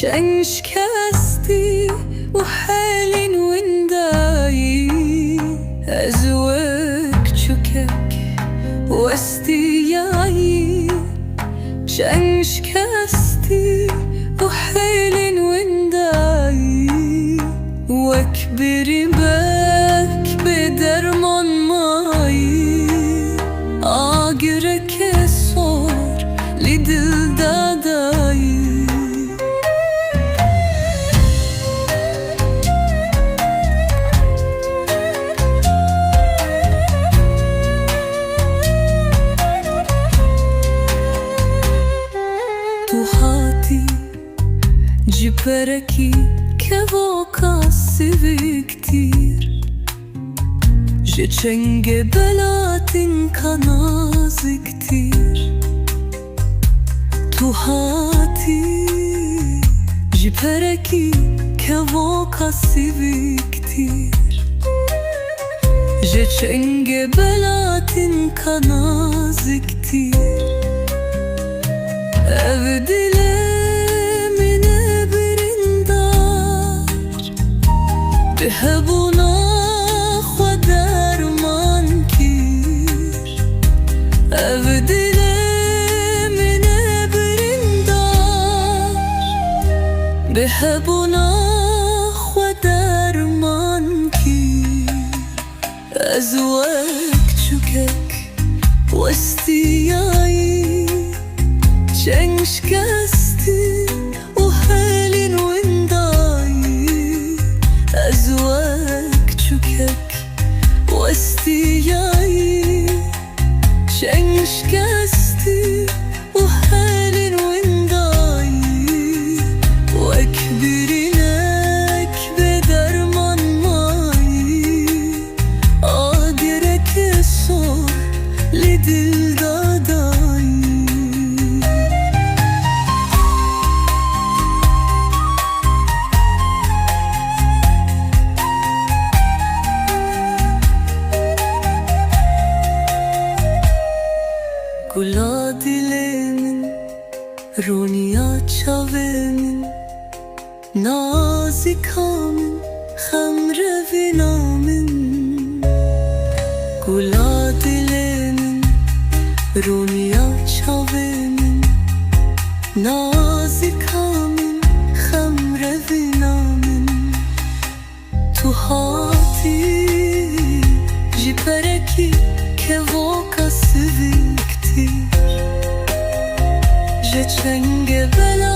چنگ شکستی و حالین وندایی از وک چکک واستیایی چنگ شکستی و حالین وندایی وک بری بک به درمان مایی آگره که سر لیدل دادایی تو هاتی جی پرکی که واکاسی ویکتیر جی چنگ بلاتین kanaziktir تو هاتی جی پرکی که واکاسی ویکتیر جی چنگ بلاتین kanaziktir ev dilemine birindar behebuna خودرمان کیر ev dilemine birindar behebuna خودرمان کیر از وک چکک واستیایی چنگ شکستی و حالین وندایی از وک چکک واستیایی چنگ شکستی و حالین وندایی وک برینک به درمان مایی آگره که سر لیدل دادایی گلا دل من رونیا چاوه من نازیکا من خم روینا من گلا دل من رونیا چاوه من نازیکا من خم روینا من تو هاتی جی پرکی که واکاسی ویکتیر جی چنگ بلا